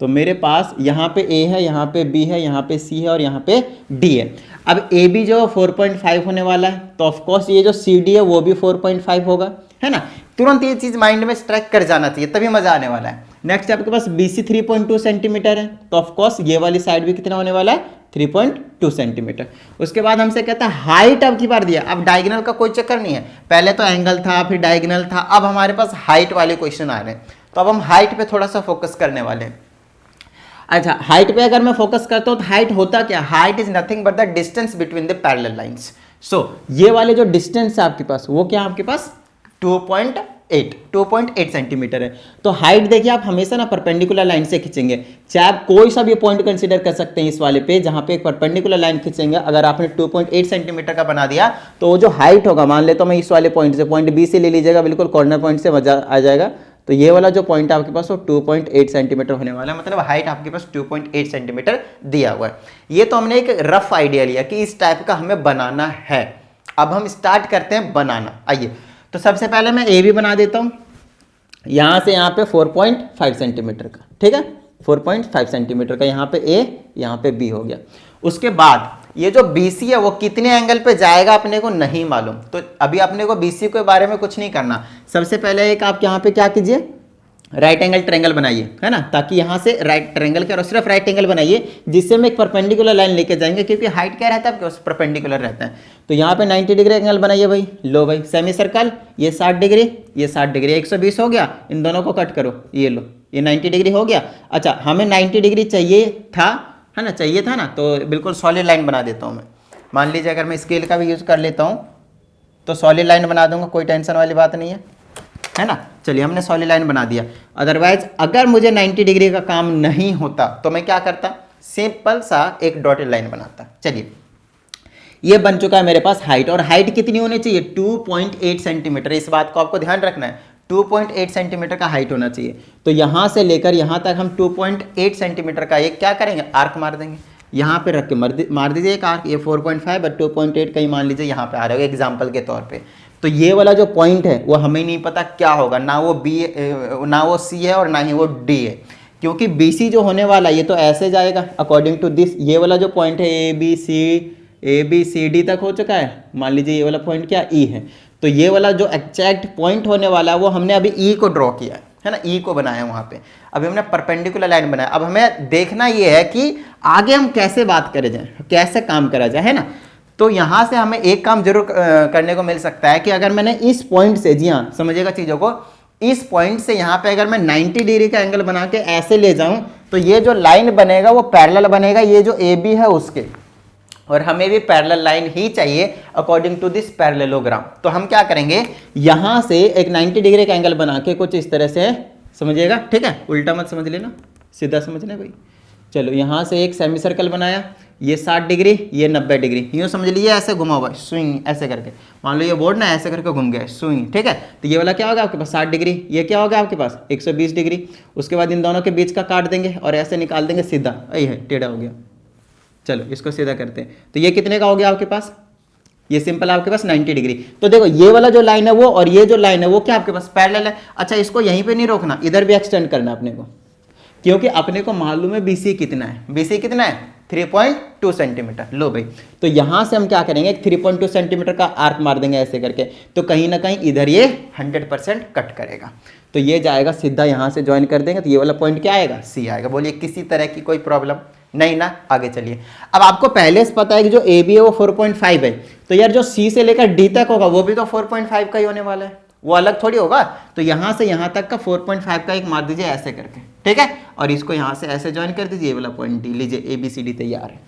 तो मेरे पास यहाँ पे A है, यहाँ पे B है, यहाँ पे C है और यहाँ पे D है। अब AB जो 4.5 होने वाला है, तो ऑफकोर्स ये जो CD है वो भी 4.5 होगा, है ना। तुरंत ये चीज़ माइंड में स्ट्राइक कर जाना चाहिए, तभी मजा आने वाला है। नेक्स्ट आपके पास BC 3.2 सेंटीमीटर है, तो ऑफकोर्स ये वाली साइड भी कितना होने वाला है 3.2 सेंटीमीटर। उसके बाद हमसे कहता है हाइट अब की बार दिया। अब डायगोनल का कोई चक्कर नहीं है, पहले तो एंगल था फिर डायगोनल था, अब हमारे पास हाइट वाले क्वेश्चन आ रहे हैं। तो अब हम हाइट पे थोड़ा सा फोकस करने वाले हैं। अच्छा हाइट पे अगर मैं फोकस करता हूं तो हाइट होता क्या, height is nothing but the distance between the parallel lines. So ये वाले जो डिस्टेंस है आपके पास वो क्या आपके पास 2.8 सेंटीमीटर है। तो हाइट देखिए आप हमेशा ना परपेंडिकुलर लाइन से खींचेंगे, चाहे आप कोई सा भी पॉइंट कंसीडर कर सकते हैं इस वाले पे, जहां पे एक परपेंडिकुलर लाइन खींचेंगे। अगर आपने 2.8 सेंटीमीटर का बना दिया तो वो जो हाइट होगा, मान ले तो मैं इस वाले पॉइंट से, पॉइंट B से ले लीजिएगा, बिल्कुल कॉर्नर पॉइंट से मजा आ जाएगा। तो ये वाला जो पॉइंट आपके पास वो 2.8 सेंटीमीटर होने वाला है, मतलब हाइट आपके पास 2.8 सेंटीमीटर दिया हुआ है। ये तो हमने एक रफ आइडिया लिया कि इस टाइप का हमें बनाना है। अब हम स्टार्ट करते हैं बनाना। आइए तो सबसे पहले मैं AB बना देता हूं, यहां से यहां पे 4.5 सेंटीमीटर का, ठीक है 4.5 सेंटीमीटर का, यहाँ पे ए यहाँ पे बी हो गया। उसके बाद ये जो BC है वो कितने एंगल पे जाएगा अपने को नहीं मालूम, तो अभी अपने को BC के बारे में कुछ नहीं करना। सबसे पहले एक आप यहाँ पे क्या कीजिए, राइट एंगल ट्रायंगल बनाइए, है ना, ताकि यहाँ से राइट ट्रायंगल के और सिर्फ राइट एंगल बनाइए जिससे हम एक परपेंडिकुलर लाइन लेके जाएंगे, क्योंकि हाइट क्या रहता है आपके पास, परपेंडिकुलर रहता है। तो यहाँ पे 90 डिग्री एंगल बनाइए भाई। लो भाई, सेमी सर्कल, ये 60 डिग्री, ये 60 डिग्री, 120 हो गया। इन दोनों को कट करो, ये लो, ये 90 डिग्री हो गया। अच्छा, हमें 90 डिग्री चाहिए था, है ना, चाहिए था ना, तो बिल्कुल सॉलिड लाइन बना देता हूँ मैं। मान लीजिए अगर मैं स्केल का भी यूज़ कर लेता हूँ तो सॉलिड लाइन बना दूंगा, कोई टेंशन वाली बात नहीं है ना। चलिए, हमने सॉलिड लाइन बना दिया। अदरवाइज अगर मुझे 90 डिग्री का काम नहीं होता तो मैं क्या करता, सिंपल सा एक डॉटेड लाइन बनाता। चलिए, ये बन चुका है मेरे पास हाइट, और हाइट कितनी होनी चाहिए, 2.8 सेंटीमीटर। इस बात को आपको ध्यान रखना है, 2.8 सेंटीमीटर का हाइट होना चाहिए। तो यहाँ से लेकर यहाँ तक हम 2.8 सेंटीमीटर का एक क्या करेंगे, आर्क मार देंगे। यहाँ पे रख के मार दीजिए एक आर्क, ये 4.5 और 2.8 कहीं मान लीजिए यहाँ पे आ रहा है एग्जाम्पल के तौर पे। तो ये वाला जो पॉइंट है वो हमें नहीं पता क्या होगा, ना वो ना वो C है और ना ही वो D है, क्योंकि BC जो होने वाला ये तो ऐसे जाएगा अकॉर्डिंग टू दिस। ये वाला जो पॉइंट है ABCD तक हो चुका है, मान लीजिए ये वाला पॉइंट क्या E है। तो ये वाला जो एग्जैक्ट पॉइंट होने वाला है वो हमने अभी E को ड्रॉ किया है ना, E को बनाया वहाँ पे। अभी हमने परपेंडिकुलर लाइन बनाया। अब हमें देखना ये है कि आगे हम कैसे बात करे जाए, कैसे काम करा जाए, है ना। तो यहाँ से हमें एक काम जरूर करने को मिल सकता है कि अगर मैंने इस पॉइंट से, जी हाँ समझिएगा चीज़ों को, इस पॉइंट से यहाँ पे अगर मैं 90 डिग्री का एंगल बना के ऐसे ले जाऊँ तो ये जो लाइन बनेगा वो पैरेलल बनेगा ये जो AB है उसके, और हमें भी पैरेलल लाइन ही चाहिए अकॉर्डिंग टू दिस पैरेललोग्राम। तो हम क्या करेंगे, यहाँ से एक 90 डिग्री का एंगल बना के कुछ इस तरह से समझिएगा, ठीक है, उल्टा मत समझ लेना, सीधा समझ लेना भाई। चलो, यहाँ से एक सेमी सर्कल बनाया, ये 60 डिग्री, ये 90 डिग्री, यूँ समझ लीजिए, ऐसे घुमा हुआ है स्विंग ऐसे करके। मान लो ये बोर्ड ना ऐसे करके घूम गया स्विंग, ठीक है। तो ये वाला क्या होगा आपके पास 60 डिग्री, ये क्या होगा आपके पास 120 डिग्री। उसके बाद इन दोनों के बीच का काट देंगे और ऐसे निकाल देंगे सीधा, यही है, टेढ़ा हो गया। चलो, इसको सीधा करते हैं। तो ये कितने का हो गया आपके पास, ये सिंपल आपके पास 90 डिग्री। तो देखो, ये वाला जो लाइन है वो और ये जो लाइन है वो क्या आपके पास पैरेलल है। अच्छा, इसको यहीं पे नहीं रोकना, इधर भी एक्सटेंड करना अपने को, क्योंकि अपने को मालूम है BC कितना है। BC कितना है, 3.2 सेंटीमीटर। लो भाई, तो यहां से हम क्या करेंगे, 3.2 सेंटीमीटर का आर्क मार देंगे ऐसे करके। तो कहीं ना कहीं इधर ये 100% कट करेगा, तो ये जाएगा सीधा, यहां से ज्वाइन कर देंगे तो ये वाला पॉइंट क्या आएगा, C आएगा। बोलिए, किसी तरह की कोई प्रॉब्लम नहीं ना। आगे चलिए। अब आपको पहले से पता है कि जो AB है वो 4.5 है, तो यार जो C से लेकर D तक होगा वो भी तो 4.5 का ही होने वाला है, वो अलग थोड़ी होगा। तो यहां से यहां तक का 4.5 का एक मार दीजिए ऐसे करके, ठीक है, और इसको यहां से ऐसे ज्वाइन कर दीजिए, ये वाला पॉइंट D लीजिए, ABCD तैयार है।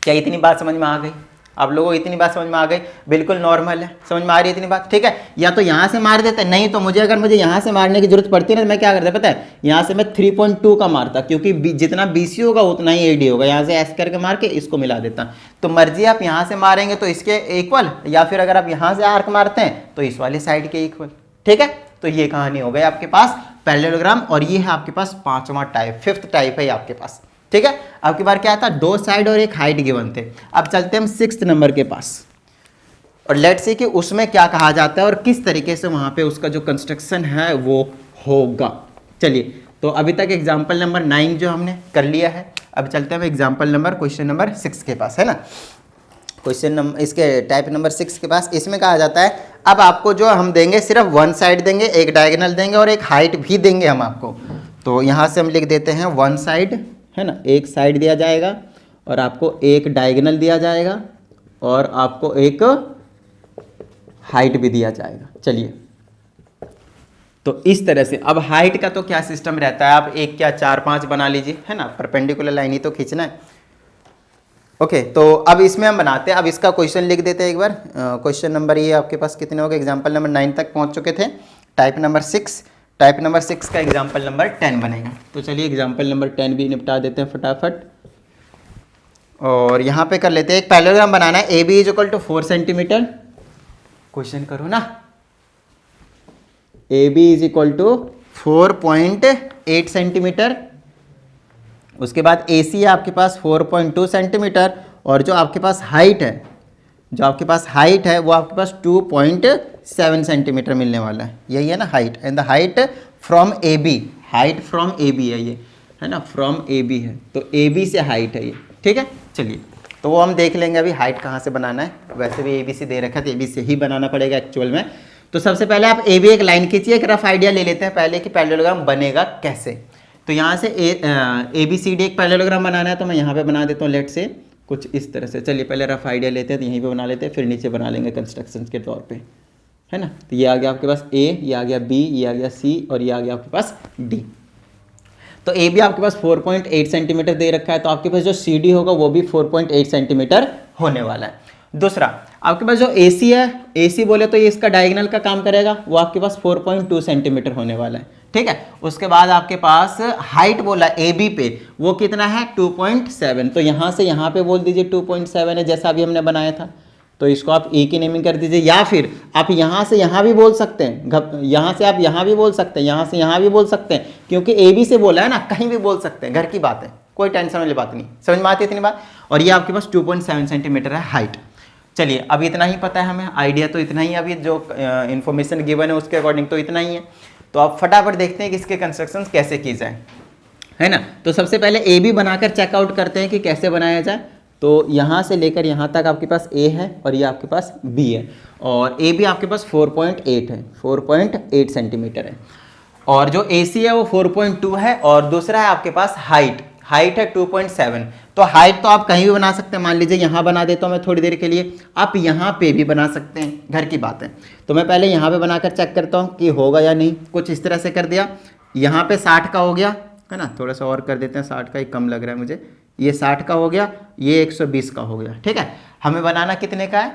क्या इतनी बात समझ में आ गई आप लोगों को, इतनी बात समझ में आ गई, बिल्कुल नॉर्मल है, समझ में आ रही है इतनी बात, ठीक है। या तो यहाँ से मार देते, नहीं तो मुझे अगर यहाँ से मारने की जरूरत पड़ती है ना, मैं क्या करता पता है, यहाँ से मैं 3.2 का मारता, क्योंकि जितना BC होगा उतना ही AD होगा। यहाँ से ऐसे करके मार के इसको मिला देता। तो मर्जी आप यहाँ से मारेंगे तो इसके इक्वल, या फिर अगर आप यहाँ से आर्क मारते हैं तो इस वाली साइड के इक्वल, ठीक है। तो ये कहानी हो गई आपके पास पैरेललोग्राम, और ये है आपके पास 5वां टाइप, 5th टाइप है आपके पास, ठीक है। आपकी बार क्या था, 2 साइड और एक हाइट गिवन थे। अब चलते हैं हम 6th नंबर के पास, और लेट्स सी कि उसमें क्या कहा जाता है और किस तरीके से वहां पे उसका जो कंस्ट्रक्शन है वो होगा। चलिए, तो अभी तक एग्जाम्पल नंबर 9 जो हमने कर लिया है, अब चलते हैं एग्जाम्पल नंबर क्वेश्चन नंबर 6 के पास, है ना। क्वेश्चन नंबर इसके टाइप नंबर 6 के पास, इसमें कहा जाता है अब आपको जो हम देंगे सिर्फ 1 साइड देंगे, एक डायगोनल देंगे और एक हाइट भी देंगे हम आपको। तो यहाँ से हम लिख देते हैं 1 साइड, है ना, एक साइड दिया जाएगा और आपको एक डायगोनल दिया जाएगा और आपको एक हाइट भी दिया जाएगा। चलिए, तो इस तरह से अब हाइट का तो क्या सिस्टम रहता है, आप एक क्या 4-5 बना लीजिए, है ना, परपेंडिकुलर लाइन ही तो खींचना है। ओके, तो अब इसमें हम बनाते हैं, अब इसका क्वेश्चन लिख देते हैं एक बार। क्वेश्चन नंबर ये आपके पास कितने हो गए, एग्जाम्पल नंबर 9 तक पहुंच चुके थे। टाइप नंबर 6 का एग्जाम्पल नंबर 10 बनेगा। तो चलिए एग्जाम्पल नंबर 10 भी निपटा देते हैं फटाफट, और यहाँ पे कर लेते हैं। एक पैरेललोग्राम बनाना है, AB = 4 सेंटीमीटर। क्वेश्चन करो ना, AB = 4.8 सेंटीमीटर। उसके बाद AC है आपके पास 4.2 सेंटीमीटर, और जो आपके पास हाइट है, वो आपके पास 2.7 सेंटीमीटर मिलने वाला है। यही है ना height, and the height from AB है ये। है ना, फ्रॉम ए बी है, तो ए बी से हाइट है ये, ठीक है। चलिए तो वो हम देख लेंगे अभी हाइट कहाँ से बनाना है, वैसे भी ए बी सी दे रखा है तो ए बी से ही बनाना पड़ेगा एक्चुअल में। तो सबसे पहले आप ए बी एक लाइन खींचिए, एक रफ आइडिया ले लेते हैं पहले कि पैरेललोग्राम बनेगा कैसे। तो यहाँ से ए बी सी डी एक पैरेललोग्राम बनाना है, तो मैं यहाँ पे बना देता हूँ लेट से कुछ इस तरह से। चलिए पहले रफ आइडिया लेते हैं, तो यहीं पे बना लेते हैं, फिर नीचे बना लेंगे कंस्ट्रक्शन के तौर पे, है ना। तो ये आ गया आपके पास ए, ये आ गया बी, ये आ गया सी और ये आ गया आपके पास डी। तो ए बी आपके पास 4.8 सेंटीमीटर दे रखा है, तो आपके पास जो सी डी होगा वो भी 4.8 सेंटीमीटर होने वाला है। दूसरा आपके पास जो ए सी है, ए सी बोले तो ये इसका डायगोनल का काम करेगा, वो आपके पास 4.2 सेंटीमीटर होने वाला है, ठीक है। उसके बाद आपके पास हाइट बोला ए बी पे, वो कितना है 2.7, तो यहाँ से यहाँ पे बोल दीजिए 2.7 है, जैसा अभी हमने बनाया था। तो इसको आप ए की नेमिंग कर दीजिए, या फिर आप यहाँ से यहाँ भी बोल सकते हैं, यहाँ से आप यहाँ भी बोल सकते हैं, यहाँ से यहाँ भी बोल सकते हैं, क्योंकि ए बी से बोला है ना, कहीं भी बोल सकते हैं, घर की बात है, कोई टेंशन वाली बात नहीं। समझ में आती है इतनी बात। और ये आपके पास 2.7 सेंटीमीटर है हाइट। चलिए अब इतना ही पता है हमें, आइडिया तो इतना ही, अभी जो इन्फॉर्मेशन गिवन है उसके अकॉर्डिंग तो इतना ही है। तो आप फटाफट देखते हैं कि इसके कंस्ट्रक्शन कैसे की जाए, है ना। तो सबसे पहले ए बी बनाकर चेकआउट करते हैं कि कैसे बनाया जाए। तो यहाँ से लेकर यहाँ तक आपके पास ए है और ये आपके पास बी है, और ए बी आपके पास 4.8 है, 4.8 सेंटीमीटर है। और जो ए सी है वो 4.2 है, और दूसरा है आपके पास हाइट है 2.7। तो हाइट तो आप कहीं भी बना सकते हैं, मान लीजिए यहाँ बना देता हूँ मैं थोड़ी देर के लिए, आप यहाँ पे भी बना सकते हैं, घर की बात है। तो मैं पहले यहाँ पे बनाकर चेक करता हूँ कि होगा या नहीं। कुछ इस तरह से कर दिया, यहाँ पे 60 का हो गया, है ना, थोड़ा सा और कर देते हैं, 60 का ही कम लग रहा है मुझे, ये 60 का हो गया, ये 120 का हो गया, ठीक है। हमें बनाना कितने का है,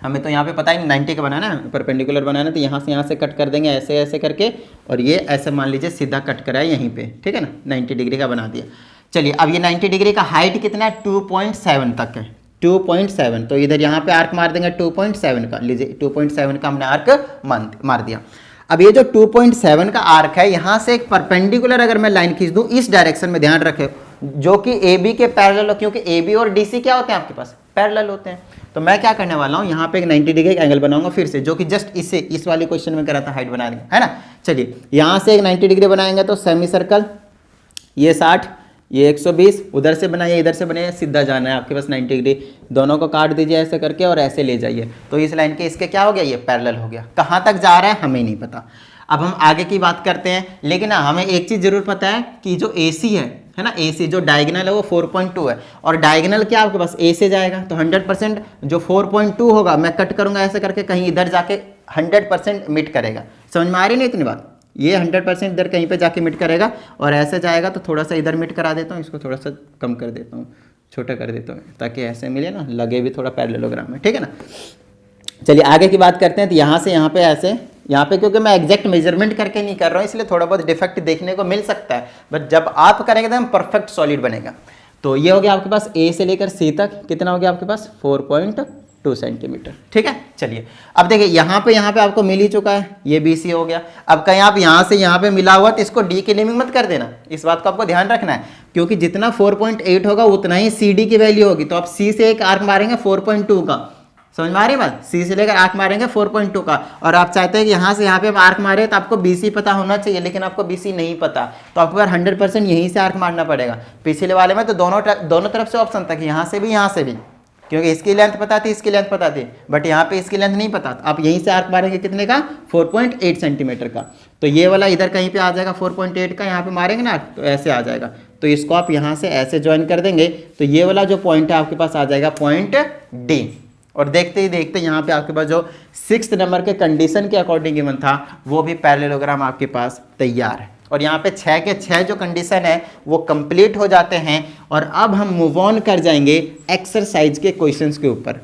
हमें तो यहाँ पे पता ही 90 का बनाना है, परपेंडिकुलर बनाना है, तो यहाँ से कट कर देंगे ऐसे ऐसे करके, और ये ऐसे मान लीजिए सीधा कट कराए यहीं पे, ठीक है ना, 90 डिग्री का बना दिया। चलिए अब ये 90 डिग्री का हाइट कितना है 2.7 तक है, 2.7। तो इधर यहाँ पे आर्क मार देंगे 2.7 का, लीजिए 2.7 का हमने आर्क मार दिया। अब ये जो 2.7 का आर्क है, यहाँ से एक परपेंडिकुलर अगर मैं लाइन खींच दूँ इस डायरेक्शन में, ध्यान रखें, जो कि ए बी के पैरेलल हो, क्योंकि ए बी और डी सी क्या होते हैं आपके पास, पैरेलल होते हैं। तो मैं क्या करने वाला हूँ, यहाँ पे एक 90 डिग्री का एंगल बनाऊंगा फिर से, जो कि जस्ट इस वाले क्वेश्चन में करा था हाइट बनाने का, है ना। चलिए यहाँ से एक 90 डिग्री बनाएंगे, तो सेमी सर्कल, ये 60, ये 120, उधर से बनाइए इधर से बनाइए, सीधा जाना है आपके पास 90 डिग्री, दोनों को काट दीजिए ऐसे करके और ऐसे ले जाइए। तो इस लाइन के इसके क्या हो गया, ये पैरेलल हो गया। कहाँ तक जा रहा है हमें नहीं पता। अब हम आगे की बात करते हैं, लेकिन हमें एक चीज़ जरूर पता है कि जो ए सी है ना, ए सी जो डायगोनल है वो 4.2 है, और डायगोनल क्या आपके पास ए से जाएगा, तो 100% जो 4.2 होगा मैं कट करूंगा ऐसे करके, कहीं इधर जाके 100% मिट करेगा। समझ में आ रही नहीं इतनी बात, ये 100% इधर कहीं पे जाके मिट करेगा, और ऐसे जाएगा तो थोड़ा सा इधर मिट करा देता हूँ, इसको थोड़ा सा कम कर देता हूँ, छोटा कर देता हूँ, ताकि ऐसे मिले ना, लगे भी थोड़ा पैरेललोग्राम में, ठीक है ना। चलिए आगे की बात करते हैं। तो यहाँ से यहाँ पे ऐसे, यहाँ पे क्योंकि मैं एग्जैक्ट मेजरमेंट करके नहीं कर रहा हूँ, इसलिए थोड़ा बहुत डिफेक्ट देखने को मिल सकता है, बट जब आप करेंगे तो हम परफेक्ट सॉलिड बनेगा। तो ये हो गया आपके पास ए से लेकर सी तक, कितना हो गया आपके पास 4.2 सेंटीमीटर, ठीक है। चलिए अब देखिए यहाँ पे आपको मिल ही चुका है, ये बी सी हो गया। अब कहीं आप यहाँ से यहाँ पे मिला हुआ तो इसको डी की नेमिंग मत कर देना, इस बात को आपको ध्यान रखना है, क्योंकि जितना 4.8 होगा उतना ही सी डी की वैल्यू होगी। तो आप सी से एक आर्क मारेंगे 4.2 का, समझ में आ रही बात, सी से लेकर आर्क मारेंगे 4.2 का, और आप चाहते हैं कि यहाँ से यहाँ पे आर्क मारे, तो आपको बीसी पता होना चाहिए, लेकिन आपको बीसी नहीं पता, तो आपको 100% यहीं से आर्क मारना पड़ेगा। पिछले वाले में तो दोनों तरफ से ऑप्शन था कि यहाँ से भी यहाँ से भी, क्योंकि इसकी लेंथ पता थी इसकी लेंथ पता थी, बट यहाँ पे इसकी लेंथ नहीं पता। आप यहीं से आर्क मारेंगे कितने का 4.8 सेंटीमीटर का, तो ये वाला इधर कहीं पे आ जाएगा 4.8 का, यहाँ पे मारेंगे ना तो ऐसे आ जाएगा। तो इसको आप यहाँ से ऐसे ज्वाइन कर देंगे, तो ये वाला जो पॉइंट है आपके पास आ जाएगा पॉइंट डी। और देखते ही देखते यहाँ पे आपके पास जो 6th नंबर के कंडीशन के अकॉर्डिंग गिवन था, वो भी पैरेललोग्राम आपके पास तैयार है। और यहाँ पे 6 के 6 जो कंडीशन है वो कंप्लीट हो जाते हैं। और अब हम मूव ऑन कर जाएंगे एक्सरसाइज के क्वेश्चंस के ऊपर।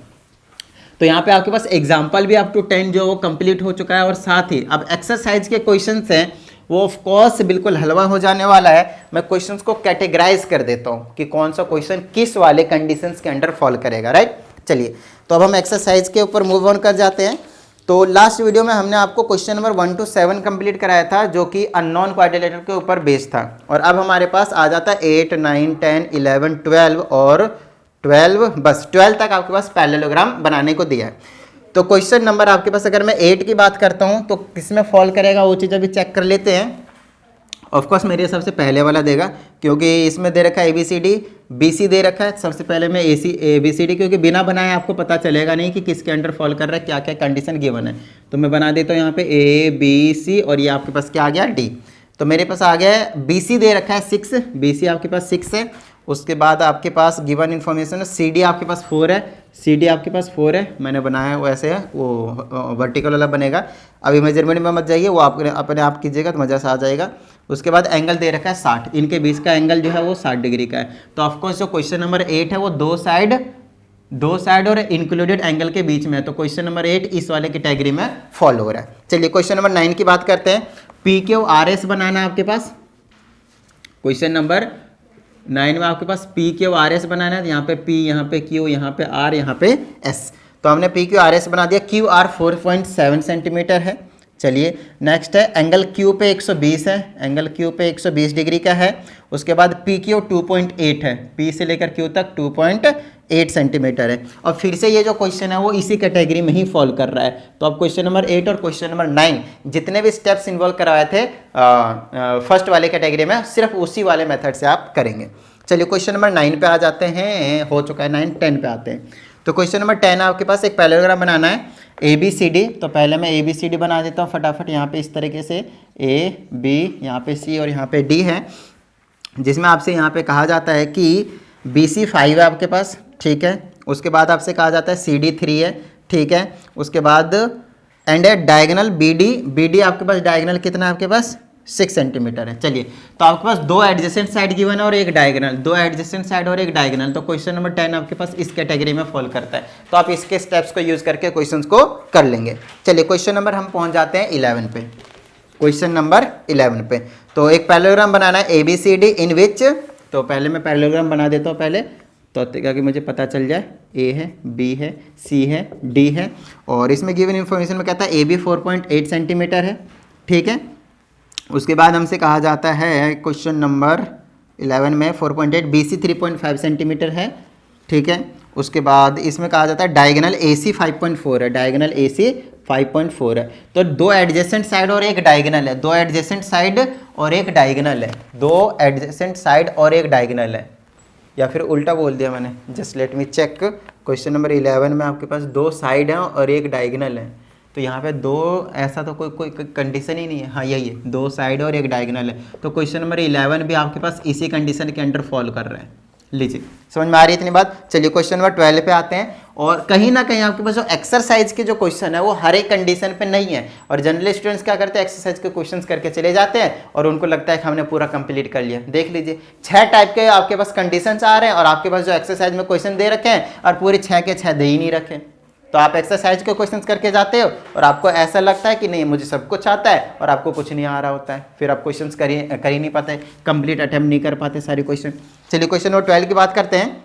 तो यहाँ पे आपके पास एग्जाम्पल भी अप टू 10 जो वो कंप्लीट हो चुका है, और साथ ही अब एक्सरसाइज के क्वेश्चंस हैं वो ऑफ कोर्स बिल्कुल हलवा हो जाने वाला है। मैं क्वेश्चंस को कैटेगराइज कर देता हूँ कि कौन सा क्वेश्चन किस वाले कंडीशंस के अंडर फॉल करेगा, राइट। चलिए तो अब हम एक्सरसाइज के ऊपर मूव ऑन कर जाते हैं। तो लास्ट वीडियो में हमने आपको क्वेश्चन नंबर 1 to 7 कंप्लीट कराया था, जो कि अननोन क्वाड्रिलेटरल के ऊपर बेस्ड था। और अब हमारे पास आ जाता है 8, 9, 10, 11, 12 और 12, बस 12 तक आपके पास पैरेललोग्राम बनाने को दिया है। तो क्वेश्चन नंबर आपके पास अगर मैं 8 की बात करता हूँ तो किस में फॉल करेगा वो चीज़ अभी चेक कर लेते हैं। ऑफ कोर्स मेरे हिसाब से पहले वाला देगा, क्योंकि इसमें दे रखा है ABCD, BC दे रखा है। सबसे पहले मैं ABCD, क्योंकि बिना बनाए आपको पता चलेगा नहीं कि किसके अंडर फॉल कर रहा है, क्या क्या कंडीशन गिवन है। तो मैं बना देता हूँ यहाँ पे ABC, और ये आपके पास क्या आ गया, D। तो मेरे पास आ गया है BC दे रखा है 6, BC आपके पास 6 है। उसके बाद आपके पास गिवन इन्फॉर्मेशन है CD आपके पास 4 है, CD आपके पास 4 है, मैंने बनाया है वैसे है, वो वर्टिकल वाला बनेगा। अभी मेजरमेंट में मत जाइए, वो आप अपने आप कीजिएगा तो मज़ा सा आ जाएगा। उसके बाद एंगल दे रखा है 60, इनके बीच का एंगल जो है वो 60 डिग्री का है। तो ऑफकोर्स जो क्वेश्चन नंबर 8 है वो दो साइड और इंक्लूडेड एंगल के बीच में है। तो क्वेश्चन नंबर 8 इस वाले कैटेगरी में फॉलो हो रहा है। चलिए क्वेश्चन नंबर 9 की बात करते हैं। PQRS बनाना है आपके पास। क्वेश्चन नंबर 9 में आपके पास PQRS बनाना है। यहाँ पे P, यहाँ पे Q, यहाँ पे R, यहाँ पे S। तो हमने PQRS बना दिया। QR 4.7 सेंटीमीटर है। चलिए नेक्स्ट है एंगल Q पे 120 है, एंगल Q पे 120 डिग्री का है। उसके बाद PQ 2.8 है, P से लेकर Q तक 2.8 सेंटीमीटर है। और फिर से ये जो क्वेश्चन है वो इसी कैटेगरी में ही फॉल कर रहा है। तो अब क्वेश्चन नंबर 8 और क्वेश्चन नंबर 9 जितने भी स्टेप्स इन्वॉल्व करवाए थे फर्स्ट वाले कैटेगरी में, सिर्फ उसी वाले मेथड से आप करेंगे। चलिए क्वेश्चन नंबर 9 पे आ जाते हैं, हो चुका है 9, 10 पे आते हैं। तो क्वेश्चन नंबर 10 आपके पास एक पैरेललोग्राम बनाना है ABCD। तो पहले मैं ABCD बना देता हूँ फटाफट। यहाँ पे इस तरीके से A B, यहाँ पे C और यहाँ पे D है, जिसमें आपसे यहाँ पे कहा जाता है कि BC 5 है आपके पास, ठीक है। उसके बाद आपसे कहा जाता है CD 3 है, ठीक है। उसके बाद एंड है डायगोनल BD आपके पास डायगोनल कितना है आपके पास 6 सेंटीमीटर है। चलिए तो आपके पास दो एडजेसेंट साइड गिवन है और एक डायगोनल, दो एडजेसेंट साइड और एक डायगोनल। तो क्वेश्चन नंबर 10 आपके पास इस कैटेगरी में फॉल करता है। तो आप इसके स्टेप्स को यूज करके क्वेश्चंस को कर लेंगे। चलिए क्वेश्चन नंबर हम पहुंच जाते हैं 11 पे। क्वेश्चन नंबर 11 पे तो एक पैरेललोग्राम बनाना है ABCD इन विच, तो पहले मैं पैरेललोग्राम बना देता हूँ पहले, तो ताकि मुझे पता चल जाए। A है, B है, C है, D है, और इसमें गिवन इन्फॉर्मेशन में कहता है AB 4.8 सेंटीमीटर है, ठीक है। उसके बाद हमसे कहा जाता है क्वेश्चन नंबर 11 में 4.8 BC 3.5 सेंटीमीटर है, ठीक है। उसके बाद इसमें कहा जाता है डायगोनल AC 5.4 है, डायगोनल AC 5.4 है। तो दो एडजेसेंट साइड और एक डायगोनल है, दो एडजेसेंट साइड और एक डायगोनल है, दो एडजेसेंट साइड और एक डायगोनल है, या फिर उल्टा बोल दिया मैंने, just let me check. Question number 11 में आपके पास दो साइड हैं और एक डायगोनल है। तो यहाँ पे दो, ऐसा तो कोई कंडीशन ही नहीं है। हाँ यही है, दो साइड और एक डायगोनल है। तो क्वेश्चन नंबर 11 भी आपके पास इसी कंडीशन के अंडर फॉल कर रहे हैं। लीजिए समझ में आ रही है इतनी बात। चलिए क्वेश्चन नंबर 12 पे आते हैं। और कहीं ना कहीं आपके पास जो एक्सरसाइज के जो क्वेश्चन है वो हर एक कंडीशन पे नहीं है, और जनरल स्टूडेंट्स क्या करते हैं, एक्सरसाइज के क्वेश्चंस करके चले जाते हैं और उनको लगता है कि हमने पूरा कंप्लीट कर लिया। देख लीजिए 6 टाइप के आपके पास कंडीशंस आ रहे हैं, और आपके पास जो एक्सरसाइज में क्वेश्चन दे रखे हैं और पूरे 6 के 6 दे ही नहीं रखे। तो आप एक्सरसाइज के क्वेश्चंस करके जाते हो और आपको ऐसा लगता है कि नहीं मुझे सब कुछ आता है, और आपको कुछ नहीं आ रहा होता है, फिर आप क्वेश्चंस कर ही नहीं पाते, कंप्लीट अटेम्प्ट नहीं कर पाते सारे क्वेश्चन। चलिए क्वेश्चन नंबर 12 की बात करते हैं।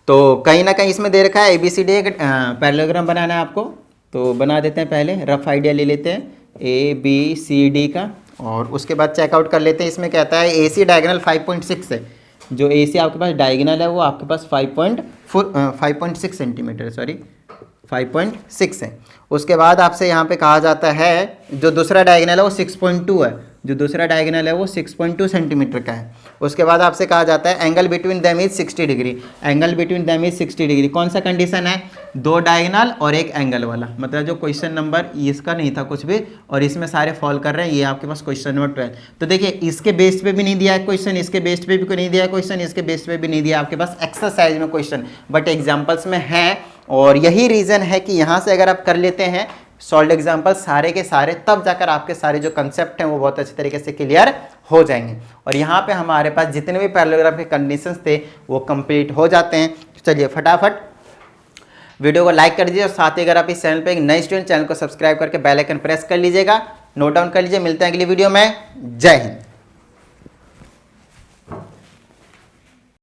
तो कहीं ना कहीं इसमें दे रखा है ABCD एक पैरेललोग्राम बनाना है आपको, तो बना देते हैं। पहले रफ आइडिया ले लेते हैं ABCD का, और उसके बाद चेकआउट कर लेते हैं। इसमें कहता है AC डायगोनल 5.6 है, जो AC आपके पास डायगोनल है वो आपके पास 5.6 सेंटीमीटर, सॉरी 5.6 है। उसके बाद आपसे यहाँ पे कहा जाता है जो दूसरा डायगोनल है वो 6.2 है, जो दूसरा डायगोनल है वो 6.2 सेंटीमीटर का है। उसके बाद आपसे कहा जाता है angle between them is 60 degree, angle between them is 60 degree. कौन सा कंडीशन है, दो डायगोनल और एक एंगल वाला, मतलब जो क्वेश्चन नंबर इसका नहीं था कुछ भी, और इसमें सारे फॉल कर रहे हैं। ये आपके पास क्वेश्चन नंबर 12। तो देखिए इसके बेस पे भी नहीं दिया है क्वेश्चन, इसके बेस पे भी नहीं दिया है क्वेश्चन, इसके बेस पे भी नहीं दिया आपके पास एक्सरसाइज में क्वेश्चन, बट एग्जाम्पल्स में है। और यही रीज़न है कि यहाँ से अगर आप कर लेते हैं सॉल्व एग्जाम्पल सारे के सारे, तब जाकर आपके सारे जो कंसेप्ट हैं वो बहुत अच्छे तरीके से क्लियर हो जाएंगे। और यहाँ पे हमारे पास जितने भी पैरेललोग्राम के कंडीशंस थे वो कंप्लीट हो जाते हैं। चलिए फटाफट वीडियो को लाइक कर दीजिए, और साथ ही अगर आप इस चैनल पे एक नए स्टूडेंट, चैनल को सब्सक्राइब करके बेल आइकन प्रेस कर लीजिएगा। नोट डाउन कर लीजिए। मिलते हैं अगली वीडियो में। जय हिंद।